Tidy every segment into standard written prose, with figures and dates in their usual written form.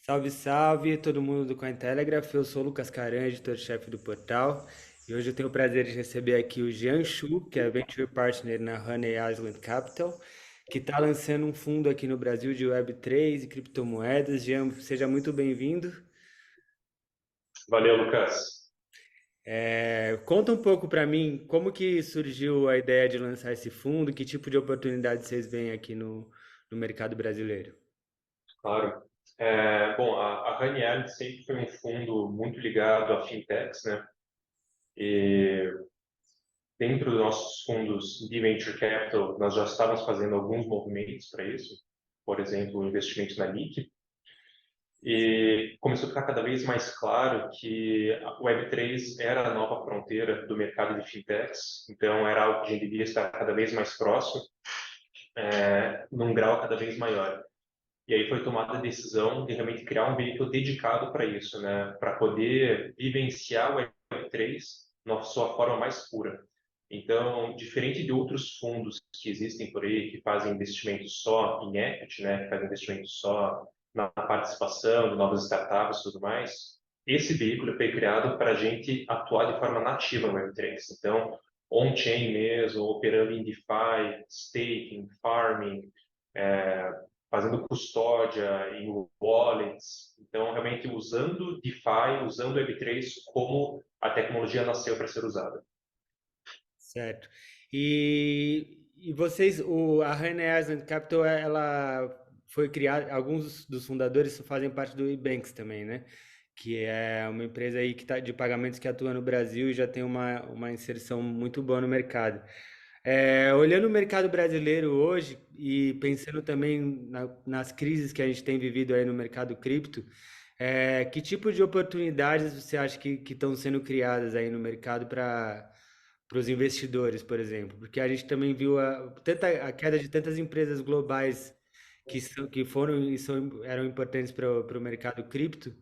Salve, salve, todo mundo do Cointelegraph. Eu sou o Lucas Caran, editor-chefe do portal. E hoje eu tenho o prazer de receber aqui o Jean Chu, que é Venture Partner na Honey Island Capital, que está lançando um fundo aqui no Brasil de Web3 e criptomoedas. Jean, seja muito bem-vindo. Valeu, Lucas. Conta um pouco para mim como que surgiu a ideia de lançar esse fundo, que tipo de oportunidade vocês veem aqui no mercado brasileiro. Claro. Bom, a Ranieri sempre foi um fundo muito ligado a fintechs, né? E dentro dos nossos fundos de venture capital, nós já estávamos fazendo alguns movimentos para isso. Por exemplo, o investimento na NIC. E começou a ficar cada vez mais claro que a Web3 era a nova fronteira do mercado de fintechs. Então, era algo que a gente devia estar cada vez mais próximo, num grau cada vez maior. E aí foi tomada a decisão de realmente criar um veículo dedicado para isso, né? Para poder vivenciar o Web3 na sua forma mais pura. Então, diferente de outros fundos que existem por aí, que fazem investimento só em equity, né? Que fazem investimento só na participação de novas startups e tudo mais, esse veículo foi criado para a gente atuar de forma nativa no Web3. Então, on-chain mesmo, operando em DeFi, staking, farming, é, fazendo custódia em wallets. Então, realmente usando DeFi, usando Web3 como a tecnologia nasceu para ser usada. Certo. E vocês, a Honey Island Capital, ela foi criada, alguns dos fundadores fazem parte do Ebanks também, né? Que é uma empresa aí que tá, de pagamentos que atua no Brasil e já tem uma inserção muito boa no mercado. Olhando o mercado brasileiro hoje e pensando também nas crises que a gente tem vivido aí no mercado cripto, que tipo de oportunidades você acha que estão sendo criadas aí no mercado para os investidores, por exemplo? Porque a gente também viu a queda de tantas empresas globais que foram e eram importantes para o mercado cripto.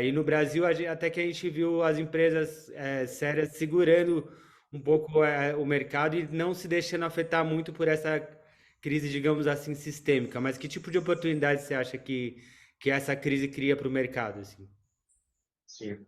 E no Brasil, até que a gente viu as empresas sérias segurando um pouco o mercado e não se deixando afetar muito por essa crise, digamos assim, sistêmica. Mas que tipo de oportunidade você acha que essa crise cria para o mercado, assim? Sim.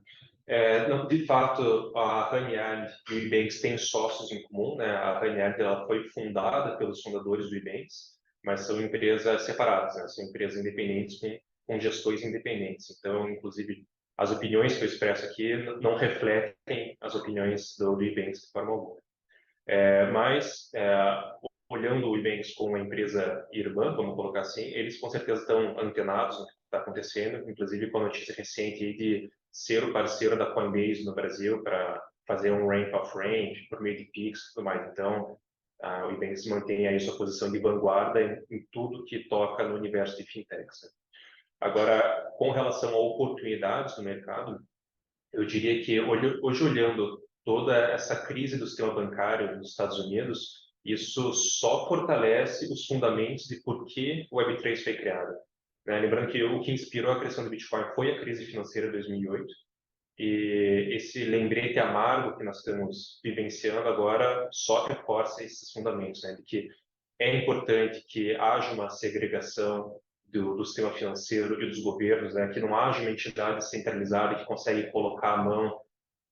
Não, de fato, a Ranieri e o Ebanks têm sócios em comum, né? A Ranieri ela foi fundada pelos fundadores do Ebanks, mas são empresas separadas, né? São empresas independentes com gestores independentes. Então, inclusive, as opiniões que eu expresso aqui não refletem as opiniões do Ebanks de forma alguma. Olhando o Ebanks como uma empresa irmã, vamos colocar assim, eles com certeza estão antenados no que está acontecendo, inclusive com a notícia recente aí de ser o parceiro da Coinbase no Brasil para fazer um rank of range por meio de Pix e tudo mais. Então, o Ebanks mantém aí sua posição de vanguarda em tudo que toca no universo de fintechs, né? Agora, com relação a oportunidades no mercado, eu diria que hoje, olhando toda essa crise do sistema bancário nos Estados Unidos, isso só fortalece os fundamentos de por que o Web3 foi criado, né? Lembrando que o que inspirou a criação do Bitcoin foi a crise financeira de 2008, e esse lembrete amargo que nós estamos vivenciando agora só reforça esses fundamentos, né? De que é importante que haja uma segregação do sistema financeiro e dos governos, né? Que não haja uma entidade centralizada que consegue colocar a mão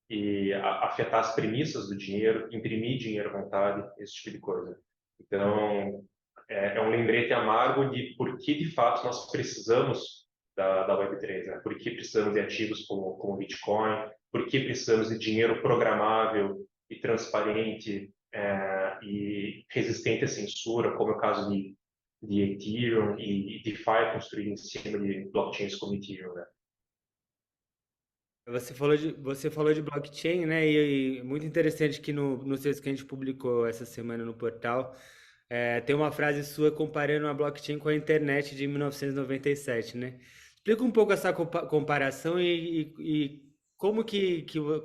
e afetar as premissas do dinheiro, imprimir dinheiro à vontade, esse tipo de coisa. Então, é um lembrete amargo de por que, de fato, nós precisamos da Web3, né? Por que precisamos de ativos como Bitcoin, por que precisamos de dinheiro programável e transparente e resistente à censura, como é o caso de Ethereum e DeFi construído em cima de blockchains como Ethereum, né? Você falou de blockchain, né? E muito interessante que no texto que a gente publicou essa semana no portal, tem uma frase sua comparando a blockchain com a internet de 1997, né? Explica um pouco essa comparação e como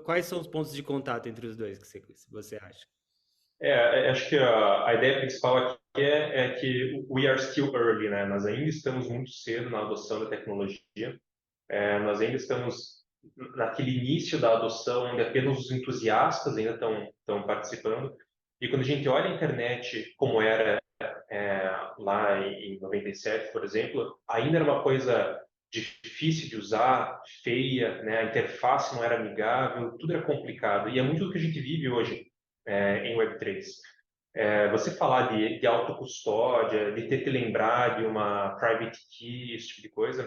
quais são os pontos de contato entre os dois que você acha? Acho que a ideia principal aqui é que we are still early, né? Nós ainda estamos muito cedo na adoção da tecnologia. Nós ainda estamos naquele início da adoção, onde apenas os entusiastas ainda estão participando. E quando a gente olha a internet como era lá em 97, por exemplo, ainda era uma coisa difícil de usar, feia, né? A interface não era amigável, tudo era complicado. E é muito do que a gente vive hoje em Web3. Você falar de autocustódia, de ter que lembrar de uma private key, esse tipo de coisa,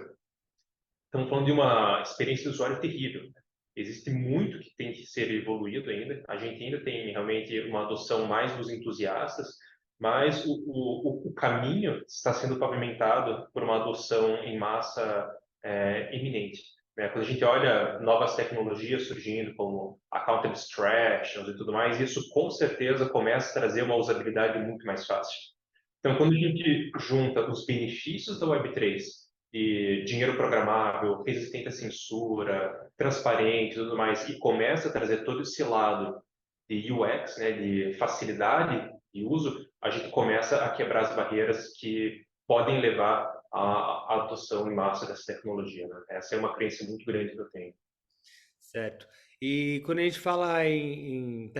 estamos falando de uma experiência de usuário terrível. Existe muito que tem que ser evoluído ainda. A gente ainda tem realmente uma adoção mais dos entusiastas, mas o caminho está sendo pavimentado por uma adoção em massa iminente. Né? Quando a gente olha novas tecnologias surgindo, como account abstractions e tudo mais, isso com certeza começa a trazer uma usabilidade muito mais fácil. Então, quando a gente junta os benefícios da Web3 de dinheiro programável, resistente à censura, transparente e tudo mais, e começa a trazer todo esse lado de UX, né, de facilidade de uso, a gente começa a quebrar as barreiras que podem levar à adoção em massa dessa tecnologia. Né? Essa é uma crença muito grande que eu tenho. Certo. E quando a gente fala em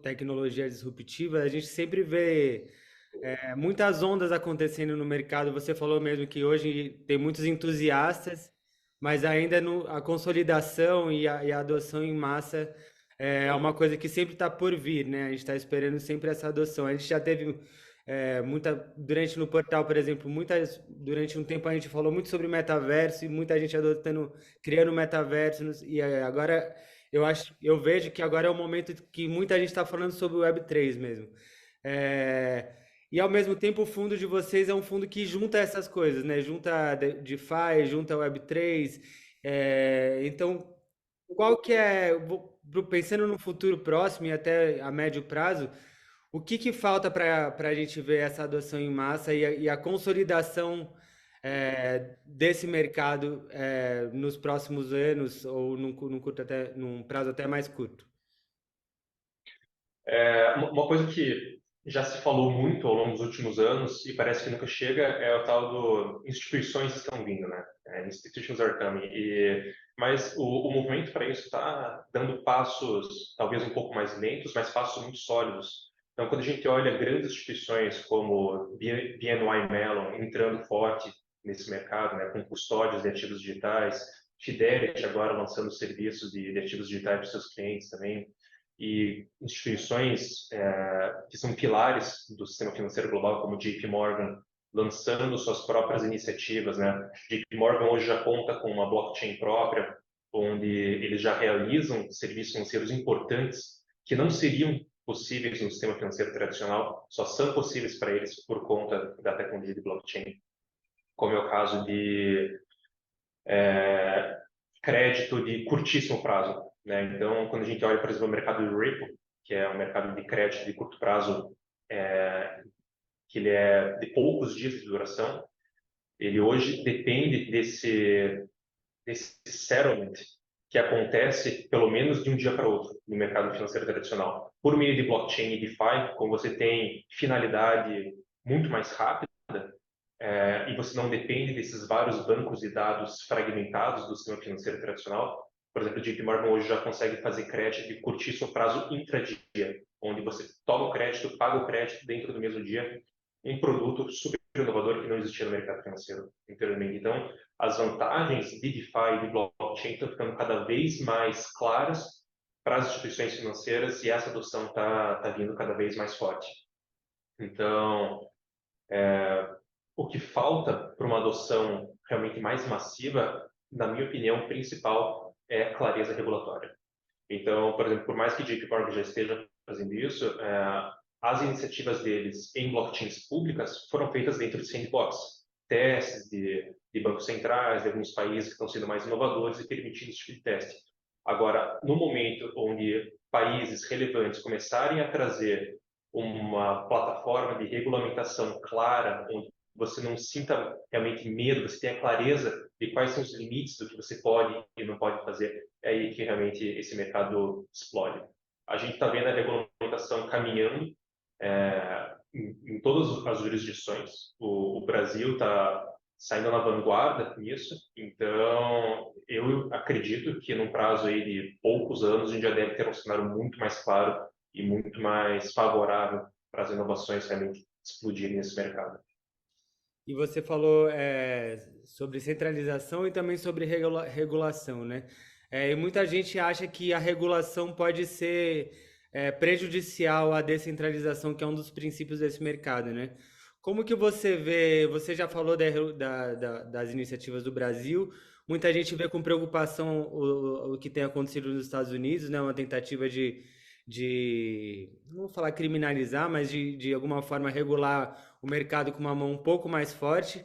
tecnologia disruptiva, a gente sempre vê muitas ondas acontecendo no mercado. Você falou mesmo que hoje tem muitos entusiastas, mas ainda a consolidação e a adoção em massa é uma coisa que sempre está por vir, né? A gente está esperando sempre essa adoção. A gente já teve durante no portal, por exemplo, durante um tempo a gente falou muito sobre metaverso e muita gente adotando, criando metaverso, e agora eu vejo que agora é o momento que muita gente está falando sobre o Web3 mesmo. É, e ao mesmo tempo o fundo de vocês é um fundo que junta essas coisas, né? Junta DeFi, junta Web3. Então, qual que é, pensando no futuro próximo e até a médio prazo, o que que falta para a gente ver essa adoção em massa e a consolidação desse mercado nos próximos anos ou num prazo até mais curto? Uma coisa que já se falou muito ao longo dos últimos anos e parece que nunca chega é o tal do instituições estão vindo, né? Institutions are coming. Mas o movimento para isso está dando passos talvez um pouco mais lentos, mas passos muito sólidos. Então, quando a gente olha grandes instituições como BNY Mellon entrando forte nesse mercado, né, com custódios de ativos digitais, Fidelity agora lançando serviços de ativos digitais para seus clientes também, e instituições que são pilares do sistema financeiro global, como JP Morgan, lançando suas próprias iniciativas, né? JP Morgan hoje já conta com uma blockchain própria, onde eles já realizam serviços financeiros importantes que não seriam possíveis no sistema financeiro tradicional, só são possíveis para eles por conta da tecnologia de blockchain, como é o caso de crédito de curtíssimo prazo, né? Então, quando a gente olha, por exemplo, o mercado do Ripple, que é um mercado de crédito de curto prazo, que ele é de poucos dias de duração, ele hoje depende desse settlement que acontece pelo menos de um dia para outro no mercado financeiro tradicional. Por meio de blockchain e DeFi, como você tem finalidade muito mais rápida, e você não depende desses vários bancos de dados fragmentados do sistema financeiro tradicional. Por exemplo, o JP Morgan hoje já consegue fazer crédito de curtíssimo prazo intradia, onde você toma o crédito, paga o crédito dentro do mesmo dia, um produto super inovador que não existia no mercado financeiro anteriormente. Então, as vantagens de DeFi e de blockchain estão ficando cada vez mais claras para as instituições financeiras e essa adoção está vindo cada vez mais forte. Então, o que falta para uma adoção realmente mais massiva, na minha opinião, principal é clareza regulatória. Então, por exemplo, por mais que JP Morgan já esteja fazendo isso, as iniciativas deles em blockchains públicas foram feitas dentro de sandbox, testes de bancos centrais, de alguns países que estão sendo mais inovadores e permitindo esse tipo de teste. Agora, no momento onde países relevantes começarem a trazer uma plataforma de regulamentação clara, onde você não sinta realmente medo, você tenha clareza de quais são os limites do que você pode e não pode fazer, é aí que realmente esse mercado explode. A gente está vendo a regulamentação caminhando em todas as jurisdições. O Brasil está saindo na vanguarda nisso, então eu acredito que num prazo aí de poucos anos a gente já deve ter um cenário muito mais claro e muito mais favorável para as inovações realmente explodirem nesse mercado. E você falou sobre centralização e também sobre regulação, né? E muita gente acha que a regulação pode ser prejudicial à descentralização, que é um dos princípios desse mercado, né? Como que você vê? Você já falou das iniciativas do Brasil. Muita gente vê com preocupação o que tem acontecido nos Estados Unidos, né? Uma tentativa não vou falar criminalizar, mas de alguma forma regular o mercado com uma mão um pouco mais forte.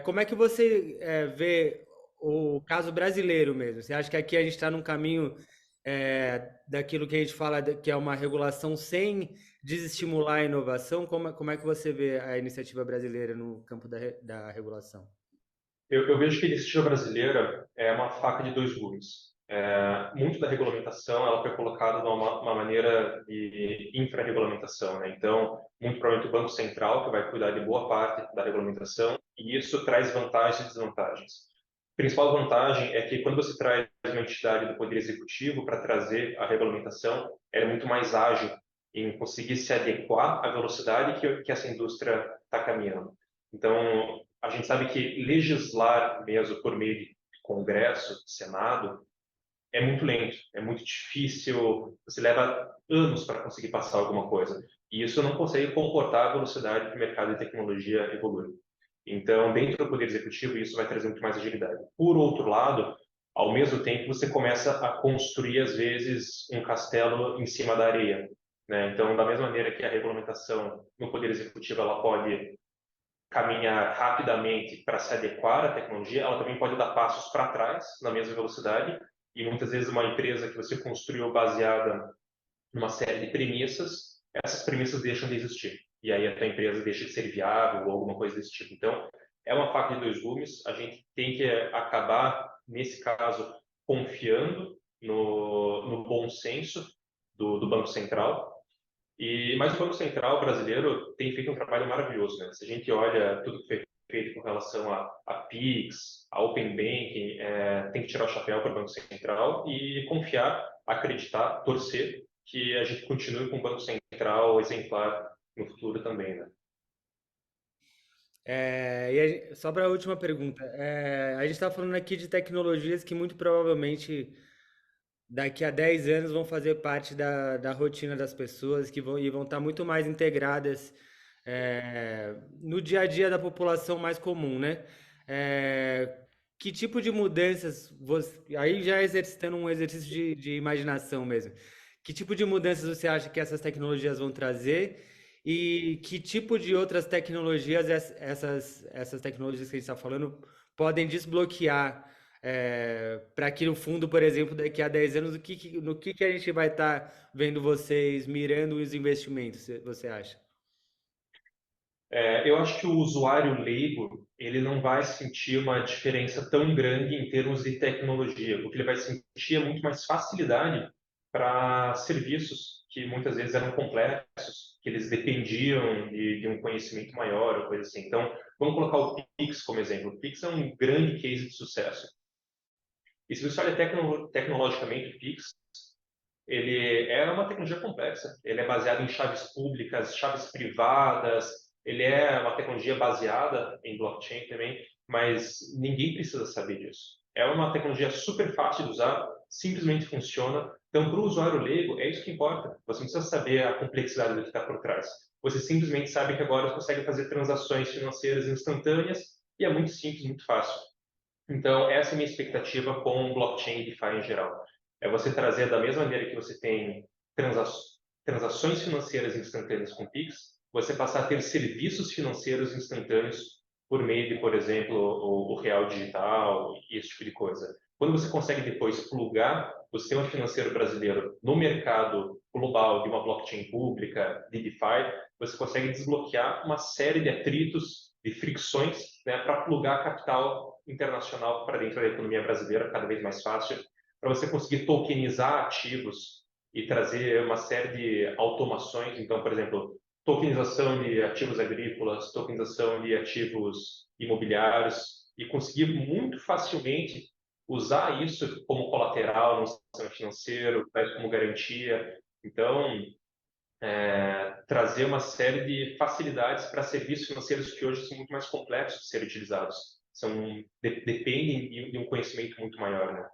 Como é que você vê o caso brasileiro mesmo? Você acha que aqui a gente está num caminho daquilo que a gente fala que é uma regulação sem desestimular a inovação? Como é que você vê a iniciativa brasileira no campo da regulação? Eu vejo que a iniciativa brasileira é uma faca de dois gumes. Muito da regulamentação ela foi colocada de uma maneira de infrarregulamentação, né? Então, muito provavelmente o Banco Central que vai cuidar de boa parte da regulamentação, e isso traz vantagens e desvantagens. A principal vantagem é que quando você traz uma entidade do Poder Executivo para trazer a regulamentação, ela é muito mais ágil em conseguir se adequar à velocidade que essa indústria está caminhando. Então, a gente sabe que legislar mesmo por meio de Congresso, Senado, é muito lento, é muito difícil, você leva anos para conseguir passar alguma coisa. E isso não consegue comportar a velocidade que o mercado de tecnologia evolui. Então, dentro do Poder Executivo, isso vai trazer muito mais agilidade. Por outro lado, ao mesmo tempo, você começa a construir, às vezes, um castelo em cima da areia, né? Então, da mesma maneira que a regulamentação no Poder Executivo ela pode caminhar rapidamente para se adequar à tecnologia, ela também pode dar passos para trás na mesma velocidade. E muitas vezes uma empresa que você construiu baseada numa série de premissas, essas premissas deixam de existir. E aí a tua empresa deixa de ser viável ou alguma coisa desse tipo. Então, é uma faca de dois gumes. A gente tem que acabar, nesse caso, confiando no bom senso do Banco Central, mas o Banco Central brasileiro tem feito um trabalho maravilhoso, né? Se a gente olha tudo que foi feito com relação a PIX, a Open Banking, tem que tirar o chapéu para o Banco Central e confiar, acreditar, torcer que a gente continue com o Banco Central exemplar no futuro também, né? Só para a última pergunta, a gente está falando aqui de tecnologias que muito provavelmente daqui a 10 anos vão fazer parte da rotina das pessoas e vão estar muito mais integradas no dia a dia da população mais comum, né? É, que tipo de mudanças, aí já exercitando um exercício de imaginação mesmo, que tipo de mudanças você acha que essas tecnologias vão trazer e que tipo de outras tecnologias essas tecnologias que a gente está falando podem desbloquear para que no fundo, por exemplo, daqui a 10 anos, no que a gente vai estar vendo vocês mirando os investimentos, você acha? Eu acho que o usuário leigo ele não vai sentir uma diferença tão grande em termos de tecnologia. O que ele vai sentir é muito mais facilidade para serviços que muitas vezes eram complexos, que eles dependiam de um conhecimento maior ou coisa assim. Então, vamos colocar o Pix como exemplo. O Pix é um grande case de sucesso. E se você olha tecnologicamente o Pix, ele é uma tecnologia complexa. Ele é baseado em chaves públicas, chaves privadas. Ele é uma tecnologia baseada em blockchain também, mas ninguém precisa saber disso. É uma tecnologia super fácil de usar, simplesmente funciona. Então, para o usuário leigo, é isso que importa. Você não precisa saber a complexidade do que está por trás. Você simplesmente sabe que agora você consegue fazer transações financeiras instantâneas e é muito simples, muito fácil. Então, essa é a minha expectativa com blockchain e DeFi em geral. É você trazer da mesma maneira que você tem transa transações financeiras instantâneas com Pix, você passar a ter serviços financeiros instantâneos por meio de, por exemplo, o real digital e esse tipo de coisa. Quando você consegue depois plugar o sistema financeiro brasileiro no mercado global de uma blockchain pública, de DeFi, você consegue desbloquear uma série de atritos, de fricções, né, para plugar capital internacional para dentro da economia brasileira cada vez mais fácil, para você conseguir tokenizar ativos e trazer uma série de automações. Então, por exemplo, tokenização de ativos agrícolas, tokenização de ativos imobiliários e conseguir muito facilmente usar isso como colateral no sistema financeiro, como garantia. Então, trazer uma série de facilidades para serviços financeiros que hoje são muito mais complexos de serem utilizados. Dependem de um conhecimento muito maior, né?